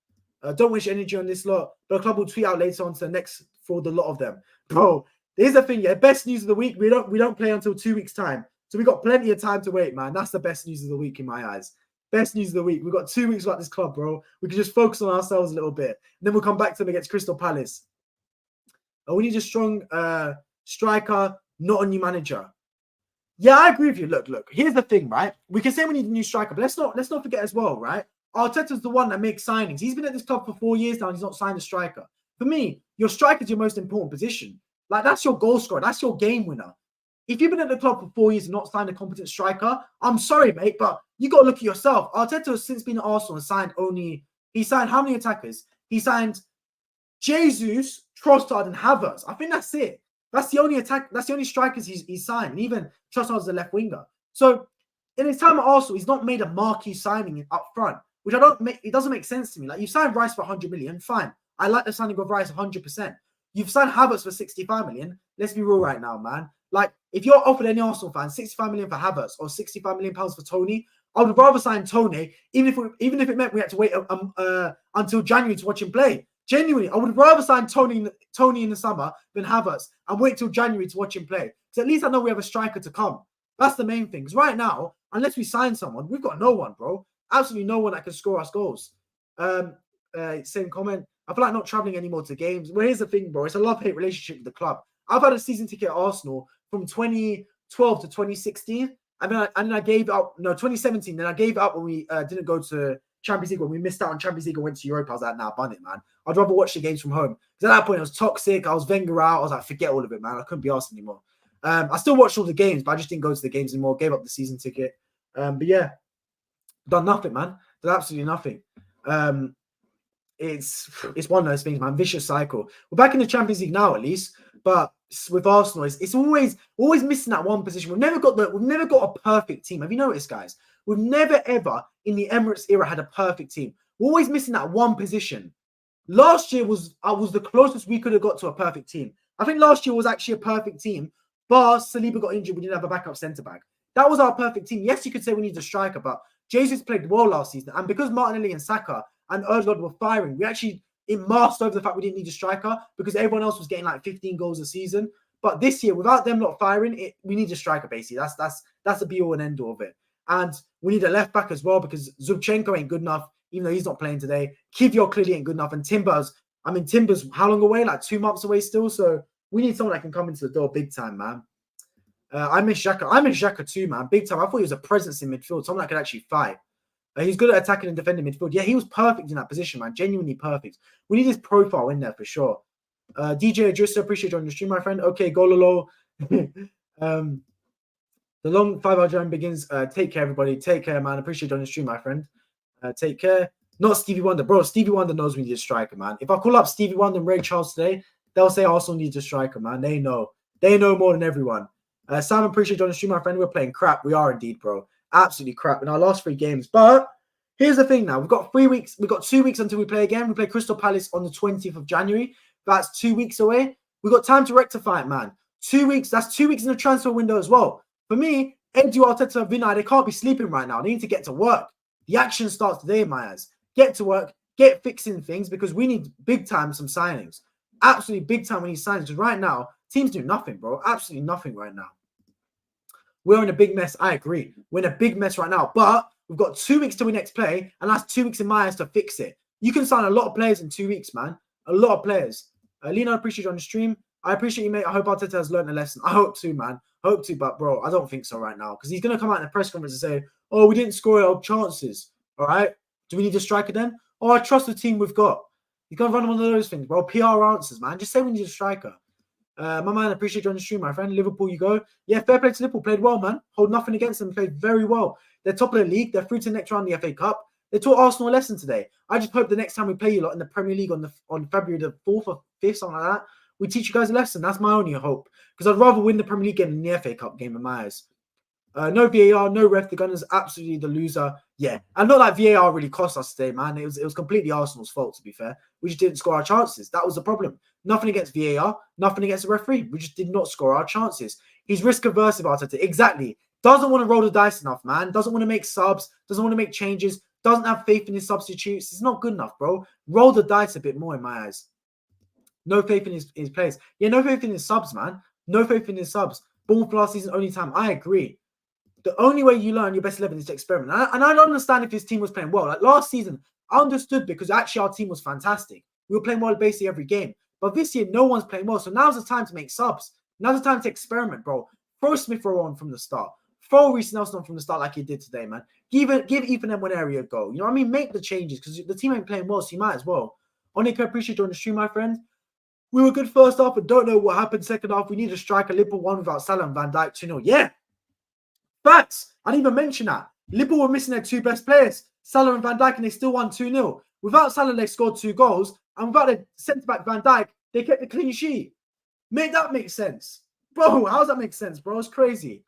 Don't waste energy on this lot. The club will tweet out later on to the next for the lot of them. Bro, here's the thing, yeah. Best news of the week. We don't play until 2 weeks' time. So we got plenty of time to wait, man. That's the best news of the week in my eyes. Best news of the week. We've got 2 weeks about this club, bro. We can just focus on ourselves a little bit. And then we'll come back to them against Crystal Palace. We need a strong striker, not a new manager. Yeah, I agree with you. Look. Here's the thing, right? We can say we need a new striker, but let's not forget as well, right? Arteta's the one that makes signings. He's been at this club for 4 years now and he's not signed a striker. For me, your striker is your most important position. Like, that's your goal scorer. That's your game winner. If you've been at the club for 4 years and not signed a competent striker, I'm sorry, mate, but you got to look at yourself. Arteta has since been at Arsenal and he signed how many attackers? He signed Jesus, Trossard, and Havertz. I think that's it. That's the only strikers he's signed. And even Trossard's the left winger. So in his time at Arsenal, he's not made a marquee signing up front, which it doesn't make sense to me. Like, you've signed Rice for 100 million, fine. I like the signing of Rice 100%. You've signed Havertz for 65 million. Let's be real right now, man. Like, if you're offered any Arsenal fan 65 million for Havertz or 65 million pounds for Tony, I would rather sign Tony, even if it meant we had to wait until January to watch him play. Genuinely, I would rather sign Tony in the summer than Havertz and wait till January to watch him play. So at least I know we have a striker to come. That's the main thing. Because right now, unless we sign someone, we've got no one, bro. Absolutely no one that can score us goals. Same comment. I feel like not traveling anymore to games. Well, here's the thing, bro. It's a love-hate relationship with the club. I've had a season ticket at Arsenal from 2012 to 2016. And then I gave up, 2017. Then I gave up when we didn't go to Champions League, when we missed out on Champions League and went to Europa. I was like, nah, bun it, man. I'd rather watch the games from home. Because at that point, it was toxic. I was Wenger out. I was like, forget all of it, man. I couldn't be asked anymore. I still watched all the games, but I just didn't go to the games anymore. Gave up the season ticket. But yeah, done nothing, man. Done absolutely nothing. It's one of those things, man. Vicious cycle. We're back in the Champions League now, at least. But with Arsenal, it's always missing that one position. We've never got a perfect team. Have you noticed, guys? We've never ever in the Emirates era had a perfect team. We're always missing that one position. Last year was the closest we could have got to a perfect team. I think last year was actually a perfect team. But Saliba got injured. We didn't have a backup centre back. That was our perfect team. Yes, you could say we need a striker, but Jesus played well last season. And because Martinelli and Saka and Odegaard were firing, it masked over the fact we didn't need a striker because everyone else was getting like 15 goals a season. But this year, without them not firing, we need a striker, basically. That's the be-all and end-all of it. And we need a left-back as well because Zubchenko ain't good enough, even though he's not playing today. Kiwior clearly ain't good enough. And Timber's how long away? Like 2 months away still. So we need someone that can come into the door big time, man. I miss Xhaka. I miss Xhaka too, man. Big time. I thought he was a presence in midfield, someone that could actually fight. He's good at attacking and defending midfield. Yeah, he was perfect in that position, man. Genuinely perfect. We need his profile in there for sure. DJ Adjuster, appreciate you on the stream, my friend. Okay, Gololo. The long 5-hour journey begins. Take care, everybody. Take care, man. Appreciate you on the stream, my friend. Take care. Not Stevie Wonder. Bro, Stevie Wonder knows we need a striker, man. If I call up Stevie Wonder and Ray Charles today, they'll say Arsenal needs a striker, man. They know. They know more than everyone. Simon, appreciate you on the stream, my friend. We're playing crap. We are indeed, bro. Absolutely crap in our last 3 games. But here's the thing now. We've got 3 weeks. We've got 2 weeks until we play again. We play Crystal Palace on the 20th of January. That's 2 weeks away. We've got time to rectify it, man. 2 weeks. That's 2 weeks in the transfer window as well. For me, Edu, Arteta, Vinay, they can't be sleeping right now. They need to get to work. The action starts today in my eyes. Get to work, get fixing things, because we need big time some signings. Absolutely big time we need signings. Because right now, teams do nothing, bro. Absolutely nothing right now. We're in a big mess. I agree. We're in a big mess right now. But we've got 2 weeks till we next play, and that's 2 weeks in my eyes to fix it. You can sign a lot of players in 2 weeks, man. A lot of players. Lena, I appreciate you on the stream. I appreciate you, mate. I hope Arteta has learned a lesson. I hope too, man. Hope to, but bro, I don't think so right now. Because he's going to come out in a press conference and say, oh, we didn't score our chances. All right? Do we need a striker then? Oh, I trust the team we've got. He's going to run one of those things, bro. PR answers, man. Just say we need a striker. My man, I appreciate you on the stream, my friend. Liverpool, you go. Yeah, fair play to Liverpool. Played well, man. Hold nothing against them. Played very well. They're top of the league. They're through to the next round of the FA Cup. They taught Arsenal a lesson today. I just hope the next time we play you lot in the Premier League on February the 4th or 5th, something like that, we teach you guys a lesson. That's my only hope. Because I'd rather win the Premier League game than the FA Cup game in my eyes. No VAR, no ref. The Gunners absolutely the loser. Yeah, and not like VAR really cost us today, man. It was completely Arsenal's fault, to be fair. We just didn't score our chances. That was the problem. Nothing against VAR, nothing against the referee. We just did not score our chances. He's risk averse about it. Exactly. Doesn't want to roll the dice enough, man. Doesn't want to make subs. Doesn't want to make changes. Doesn't have faith in his substitutes. It's not good enough, bro. Roll the dice a bit more in my eyes. No faith in his players. Yeah, no faith in his subs, man. No faith in his subs. Bournemouth last season, only time. I agree. The only way you learn your best 11 is to experiment. And I don't understand if his team was playing well. Like last season, I understood because actually our team was fantastic. We were playing well basically every game. But this year, no one's playing well. So now's the time to make subs. Now's the time to experiment, bro. Throw Smith Rowe on from the start. Throw Reece Nelson on from the start like he did today, man. Give Ethan Nwaneri a go. You know what I mean? Make the changes because the team ain't playing well, so you might as well. Onika, appreciate you on the stream, my friend. We were good first half, but don't know what happened second half. We need to strike a Liverpool one without Salah and Van Dijk 2-0. Yeah. Facts. I didn't even mention that. Liverpool were missing their two best players, Salah and Van Dijk, and they still won 2-0. Without Salah, they scored 2 goals. And without the centre-back Van Dijk, they kept the clean sheet. Make that make sense. Bro, how does that make sense, bro? It's crazy.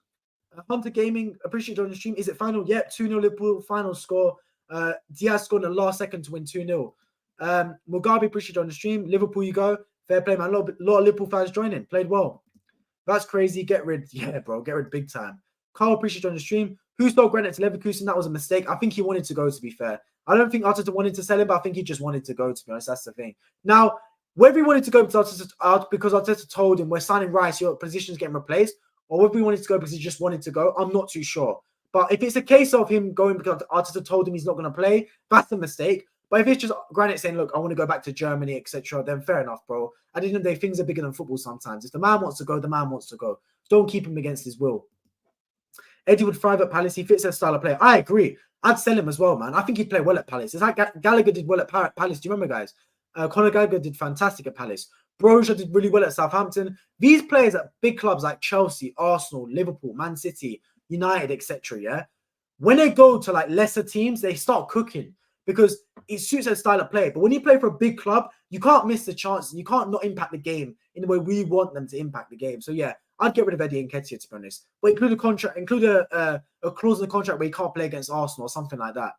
Hunter Gaming, appreciate you on the stream. Is it final? Yep, 2-0 Liverpool, final score. Diaz scored in the last second to win 2-0. Mugabe, appreciate you on the stream. Liverpool, you go. Fair play, man. A lot of Liverpool fans joining. Played well. That's crazy. Get rid. Yeah, bro. Get rid big time. Carl, appreciate you on the stream. Who stole Granit to Leverkusen? That was a mistake. I think he wanted to go, to be fair. I don't think Arteta wanted to sell him, but I think he just wanted to go, to be honest. That's the thing. Now, whether he wanted to go because Arteta told him we're signing Rice, your position's getting replaced, or whether he wanted to go because he just wanted to go, I'm not too sure. But if it's a case of him going because Arteta told him he's not going to play, that's a mistake. But if it's just Granit saying, look, I want to go back to Germany, etc., then fair enough, bro. At the end of the day, things are bigger than football sometimes. If the man wants to go, the man wants to go. Don't keep him against his will. Eddie would thrive at Palace. He fits their style of play. I agree. I'd sell him as well, man. I think he'd play well at Palace. It's like Gallagher did well at Palace. Do you remember, guys? Conor Gallagher did fantastic at Palace. Broja did really well at Southampton. These players at big clubs like Chelsea, Arsenal, Liverpool, Man City, United, etc., yeah? When they go to like lesser teams, they start cooking because it suits their style of play. But when you play for a big club, you can't miss the chances. You can't not impact the game in the way we want them to impact the game. So, yeah, I'd get rid of Eddie Nketiah, to be honest. But include a contract, include a clause in the contract where he can't play against Arsenal or something like that.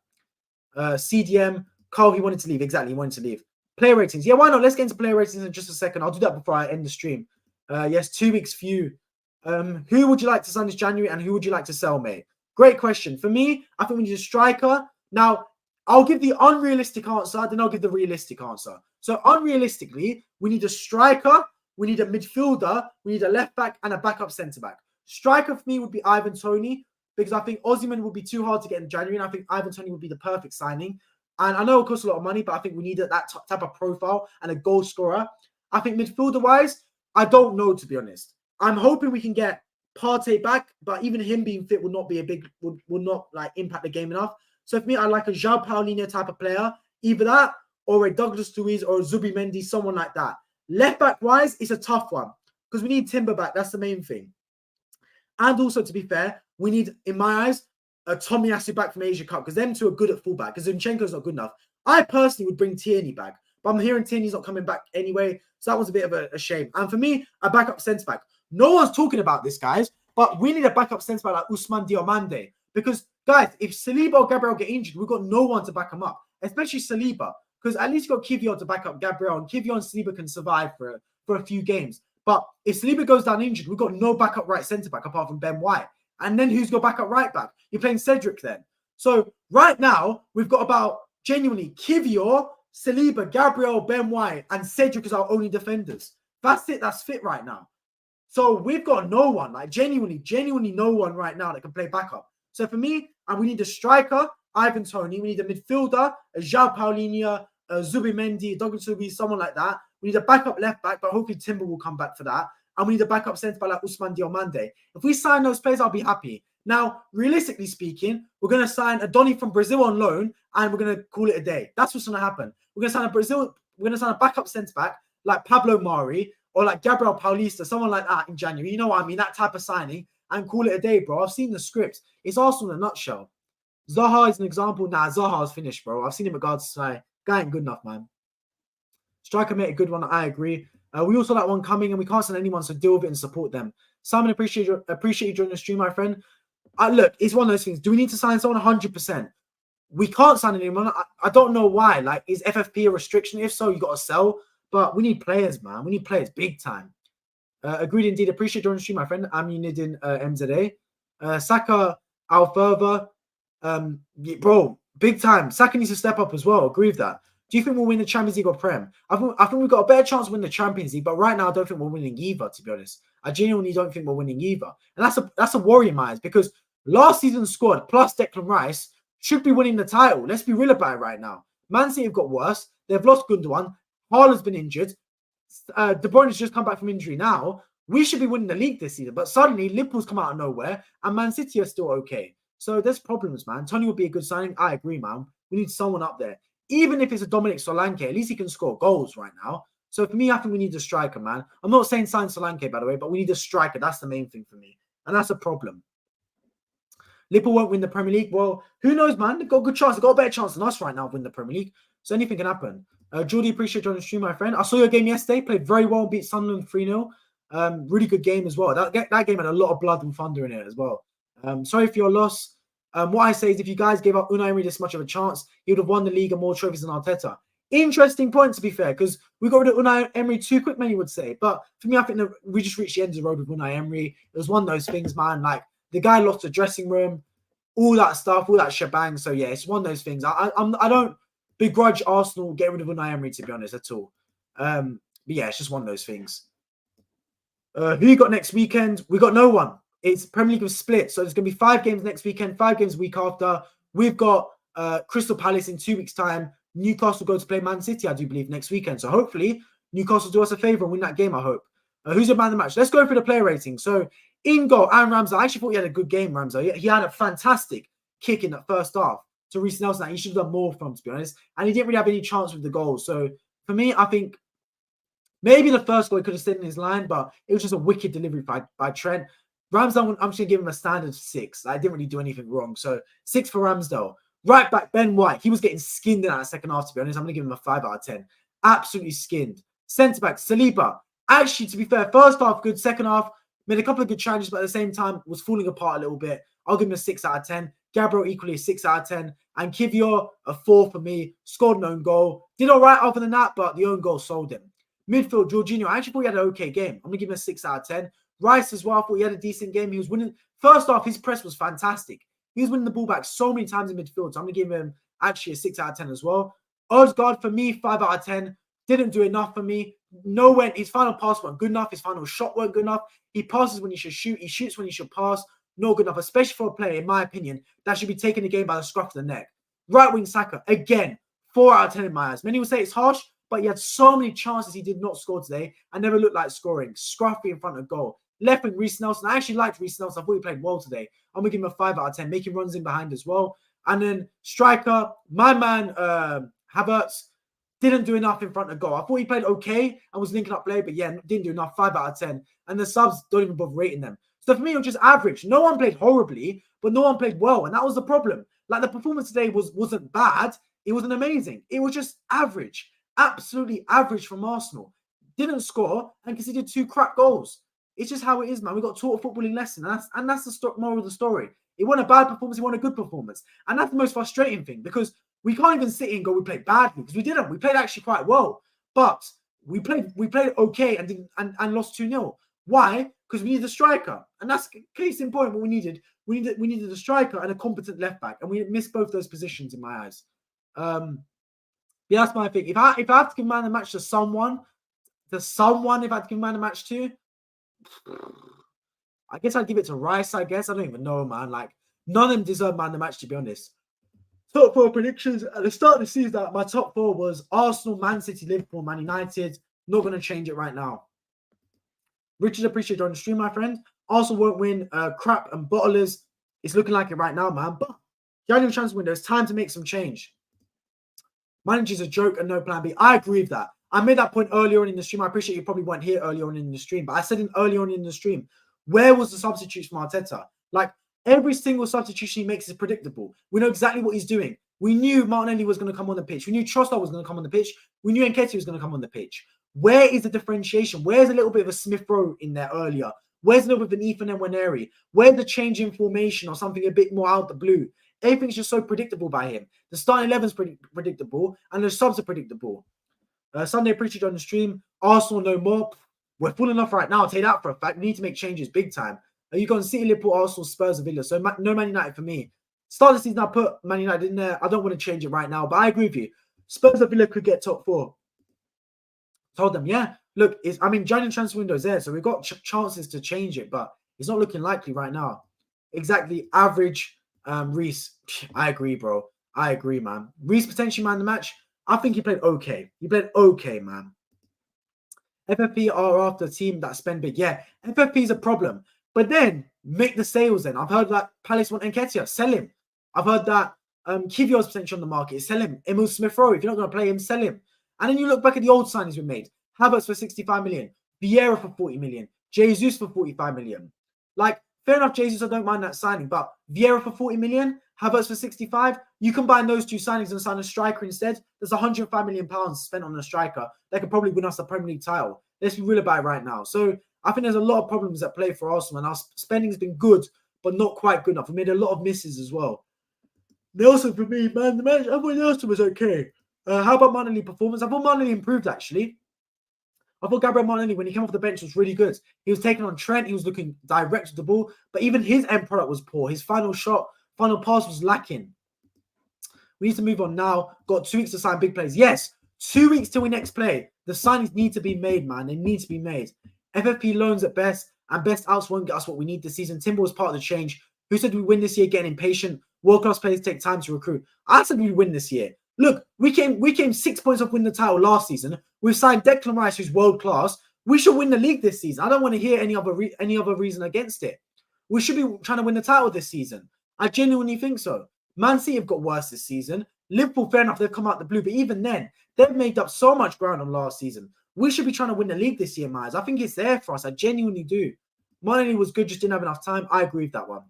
CDM, Carl, he wanted to leave. Exactly, he wanted to leave. Player ratings. Yeah, why not? Let's get into player ratings in just a second. I'll do that before I end the stream. Yes, 2 weeks few. Who would you like to sign this January and who would you like to sell, mate? Great question. For me, I think we need a striker. Now, I'll give the unrealistic answer, then I'll give the realistic answer. So, unrealistically, we need a striker, we need a midfielder, we need a left back and a backup centre back. Striker for me would be Ivan Toney because I think Osimhen would be too hard to get in January, and I think Ivan Toney would be the perfect signing. And I know it costs a lot of money, but I think we need that type of profile and a goal scorer. I think midfielder-wise, I don't know, to be honest. I'm hoping we can get Partey back, but even him being fit would not be would not like impact the game enough. So for me, I like a João Paulinho type of player, either that or a Douglas Luiz or a Zubimendi, someone like that. Left back wise, it's a tough one because we need Timber back. That's the main thing. And also, to be fair, we need, in my eyes, a Tomiyasu back from Asia Cup because them two are good at fullback because Zinchenko's not good enough. I personally would bring Tierney back, but I'm hearing Tierney's not coming back anyway. So that was a bit of a shame. And for me, a backup centre back. No one's talking about this, guys, but we need a backup centre back like Ousmane Diomande because, guys, if Saliba or Gabriel get injured, we've got no one to back them up, especially Saliba, because at least you've got Kiwior to back up Gabriel, and Kiwior and Saliba can survive for a few games. But if Saliba goes down injured, we've got no backup right centre back apart from Ben White. And then who's your backup right back? You're playing Cedric then. So right now, we've got about genuinely Kiwior, Saliba, Gabriel, Ben White, and Cedric as our only defenders. That's it. That's fit right now. So we've got no one, like genuinely no one right now that can play backup. So for me, we need a striker, Ivan Toney. We need a midfielder, a João Paulinho, a Zubimendi, Douglas Zubi, someone like that. We need a backup left back, but hopefully Timber will come back for that. And we need a backup centre back like Ousmane Diomande. If we sign those players, I'll be happy. Now, realistically speaking, we're going to sign a Donny from Brazil on loan, and we're going to call it a day. That's what's going to happen. We're going to sign a backup centre back like Pablo Mari or like Gabriel Paulista, someone like that in January. You know what I mean? That type of signing, and call it a day, bro. I've seen the script. It's Arsenal in a nutshell. Zaha is an example. Nah, Zaha's finished, bro. I've seen him at Galatasaray. Guy ain't good enough, man. Striker made a good one. I agree. We also like one coming, and we can't send anyone, so deal with it and support them. Simon, appreciate you joining the stream, my friend. Look, it's one of those things. Do we need to sign someone? 100%. We can't sign anyone. I don't know why. Like, is FFP a restriction? If so, you got to sell. But we need players, man. We need players big time. Agreed indeed. Appreciate joining the stream, my friend. I'm Unidin MZA. Saka Alfurva. Bro, big time. Saka needs to step up as well. Agree with that. Do you think we'll win the Champions League or Prem? I think we've got a better chance to win the Champions League, but right now I don't think we're winning either, to be honest. I genuinely don't think we're winning either. And that's a worry of mine, because last season's squad plus Declan Rice should be winning the title. Let's be real about it right now. Man City have got worse. They've lost Gundogan. Haaland's been injured. De Bruyne has just come back from injury now. We should be winning the league this season, but suddenly Liverpool's come out of nowhere and Man City are still okay. So there's problems, man. Tony would be a good signing. I agree, man. We need someone up there. Even if it's a Dominic Solanke, at least he can score goals right now. So for me, I think we need a striker, man. I'm not saying sign Solanke, by the way, but we need a striker. That's the main thing for me. And that's a problem. Liverpool won't win the Premier League. Well, who knows, man? They've got a good chance. They've got a better chance than us right now to win the Premier League. So anything can happen. Jordy, appreciate you on the stream, my friend. I saw your game yesterday. Played very well. Beat Sunderland 3-0. Really good game as well. That game had a lot of blood and thunder in it as well. Sorry for your loss. What I say is, if you guys gave up Unai Emery this much of a chance, he would have won the league and more trophies than Arteta. Interesting point, to be fair, because we got rid of Unai Emery too quick, many would say. But for me, I think that we just reached the end of the road with Unai Emery. It was one of those things, man. Like, the guy lost the dressing room, all that stuff, all that shebang. So, yeah, it's one of those things. I don't begrudge Arsenal getting rid of Unai Emery, to be honest, at all. But, yeah, it's just one of those things. Who you got next weekend? We got no one. It's Premier League was split. So there's going to be 5 games next weekend, 5 games a week after. We've got Crystal Palace in 2 weeks' time. Newcastle go to play Man City, I do believe, next weekend. So hopefully Newcastle do us a favour and win that game, I hope. Who's your man of the match? Let's go for the player rating. So in goal, Aaron Ramsey. I actually thought he had a good game, Ramsey. He had a fantastic kick in that first half to Reece Nelson. He should have done more from, to be honest. And he didn't really have any chance with the goal. So for me, I think maybe the first goal he could have stayed in his line, but it was just a wicked delivery by Trent. Ramsdale, I'm just going to give him a standard 6. I didn't really do anything wrong. So 6 for Ramsdale. Right back, Ben White. He was getting skinned in that second half, to be honest. I'm going to give him a 5 out of 10. Absolutely skinned. Centre back, Saliba. Actually, to be fair, first half good. Second half, made a couple of good challenges, but at the same time, was falling apart a little bit. I'll give him a 6 out of 10. Gabriel equally a 6 out of 10. And Kiwior, a 4 for me. Scored an own goal. Did all right other than that, but the own goal sold him. Midfield, Jorginho. I actually thought he had an okay game. I'm going to give him a 6 out of 10. Rice as well. I thought he had a decent game. He was winning. First off, his press was fantastic. He was winning the ball back so many times in midfield. So I'm going to give him actually a 6 out of 10 as well. Odegaard, for me, 5 out of 10. Didn't do enough for me. His final pass wasn't good enough. His final shot wasn't good enough. He passes when he should shoot. He shoots when he should pass. Not good enough, especially for a player, in my opinion, that should be taking the game by the scruff of the neck. Right wing Saka, again, 4 out of 10 in my eyes. Many will say it's harsh, but he had so many chances he did not score today and never looked like scoring. Scruffy in front of goal. Left wing, Reece Nelson. I actually liked Reece Nelson. I thought he played well today. I'm going to give him a 5 out of 10, making runs in behind as well. And then striker, my man, Havertz, didn't do enough in front of goal. I thought he played okay and was linking up play, but yeah, didn't do enough. 5 out of 10. And the subs don't even bother rating them. So for me, it was just average. No one played horribly, but no one played well. And that was the problem. Like, the performance today wasn't bad. It wasn't amazing. It was just average. Absolutely average from Arsenal. Didn't score and conceded 2 crap goals. It's just how it is, man. We got taught a footballing lesson. And that's the moral of the story. It wasn't a bad performance. It wasn't a good performance. And that's the most frustrating thing, because we can't even sit here and go, we played badly, because we didn't. We played actually quite well. But we played okay and lost 2-0. Why? Because we needed a striker, and that's case in point. What we needed, we needed a striker and a competent left back, and we missed both those positions in my eyes. Yeah, that's my thing. If I have to give man the match to someone, if I had to give man the match to, I guess I'd give it to Rice. I guess I don't even know, man. Like none of them deserve man the match, to be honest. Top 4 predictions at the start of the season. My top 4 was Arsenal, Man City, Liverpool, Man United. Not going to change it right now. Richard, appreciate you on the stream, my friend. Arsenal won't win. Crap and bottlers. It's looking like it right now, man. But January transfer window, it's time to make some change. Manager's a joke and no plan B. I agree with that. I made that point earlier on in the stream. I appreciate you probably weren't here earlier on in the stream, but I said earlier on in the stream, where was the substitutes from Arteta? Like, every single substitution he makes is predictable. We know exactly what he's doing. We knew Martinelli was going to come on the pitch. We knew Trossard was going to come on the pitch. We knew Nketiah was going to come on the pitch. Where is the differentiation? Where's a little bit of a Smith Rowe in there earlier? Where's a little bit of an Ethan Nwaneri? Where's the change in formation or something a bit more out the blue? Everything's just so predictable by him. The starting 11's predictable, and the subs are predictable. Sunday, appreciate you on the stream. Arsenal no more. We're full enough right now. I'll tell you that for a fact. We need to make changes big time. You got City, Liverpool, Arsenal, Spurs, and Villa. So no Man United for me. Start of the season, I put Man United in there. I don't want to change it right now, but I agree with you. Spurs and Villa could get top 4. Told them, yeah. Look, January transfer window is there, so we've got chances to change it, but it's not looking likely right now. Exactly, average. Reece, I agree, bro. I agree, man. Reece potentially man the match. I think he played okay. He played okay, man. FFP are after a team that spend big. Yeah, FFP is a problem. But then, make the sales then. I've heard that Palace want Nketiah. Sell him. I've heard that Kiwior's potential on the market. Sell him. Emil Smith Rowe. If you're not going to play him, sell him. And then you look back at the old signings we made. Havertz for 65 million. Vieira for 40 million. Jesus for 45 million. Like, fair enough, Jesus, I don't mind that signing. But Vieira for 40 million, Havertz for 65. You combine those two signings and sign a striker instead. There's 105 million pounds spent on a striker that could probably win us the Premier League title. Let's be real about it right now. So I think there's a lot of problems at play for Arsenal, and our spending has been good, but not quite good enough. We made a lot of misses as well. Nelson, for me, man, the match, I thought Nelson was okay. How about Martinelli performance? I thought Martinelli improved, actually. I thought Gabriel Martinelli, when he came off the bench, was really good. He was taking on Trent. He was looking direct to the ball. But even his end product was poor. His final shot, final pass was lacking. We need to move on now. Got 2 weeks to sign big players. Yes, 2 weeks till we next play. The signings need to be made, man. They need to be made. FFP loans at best, and best outs won't get us what we need this season. Timber was part of the change. Who said we win this year? Getting impatient. World-class players take time to recruit. I said we win this year. Look, we came 6 points off winning the title last season. We've signed Declan Rice, who's world-class. We should win the league this season. I don't want to hear any other reason against it. We should be trying to win the title this season. I genuinely think so. Man City have got worse this season. Liverpool, fair enough, they've come out the blue. But even then, they've made up so much ground on last season. We should be trying to win the league this year, Miles. I think it's there for us. I genuinely do. Martinelli was good, just didn't have enough time. I agree with that one.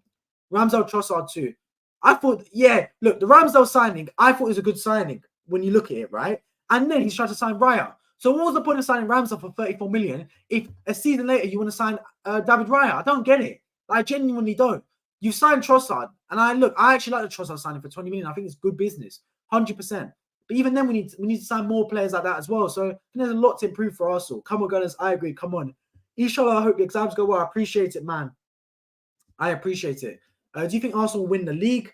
Ramsdale, Trossard too. I thought, yeah, look, the Ramsdale signing, I thought it was a good signing when you look at it, right? And then he's trying to sign Raya. So what was the point of signing Ramsdale for 34 million if a season later you want to sign David Raya? I don't get it. I genuinely don't. You signed Trossard, and I actually like the Trossard signing for 20 million. I think it's good business, 100%. But even then, we need to sign more players like that as well. So I think there's a lot to improve for Arsenal. Come on, Gunners. I agree. Come on. Inshallah, I hope the exams go well. I appreciate it, man. I appreciate it. Do you think Arsenal will win the league?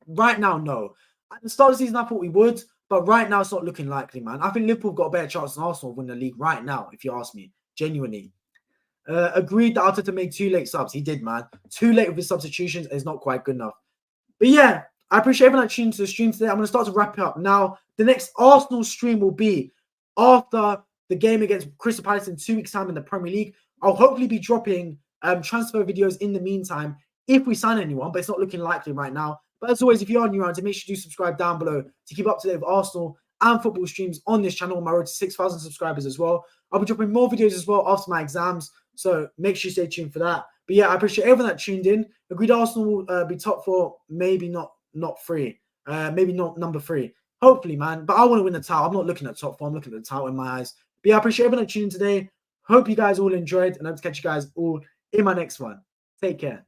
Right now, no. At the start of the season, I thought we would. But right now, it's not looking likely, man. I think Liverpool got a better chance than Arsenal of winning the league right now, if you ask me. Genuinely. Agreed that Arteta made 2 late subs. He did, man. 2 late with his substitutions is not quite good enough. But yeah, I appreciate everyone that tuned into the stream today. I'm going to start to wrap it up now. The next Arsenal stream will be after the game against Crystal Palace in 2 weeks' time in the Premier League. I'll hopefully be dropping transfer videos in the meantime if we sign anyone, but it's not looking likely right now. But as always, if you are new around, make sure you do subscribe down below to keep up to date with Arsenal and football streams on this channel. On my road to 6,000 subscribers as well. I'll be dropping more videos as well after my exams, so make sure you stay tuned for that. But yeah, I appreciate everyone that tuned in. Agreed Arsenal will be top 4, maybe not 3, maybe not number 3. Hopefully, man. But I want to win the title. I'm not looking at top 4. I'm looking at the title in my eyes. But yeah, I appreciate everyone that tuned in today. Hope you guys all enjoyed, and I hope to catch you guys all in my next one. Take care.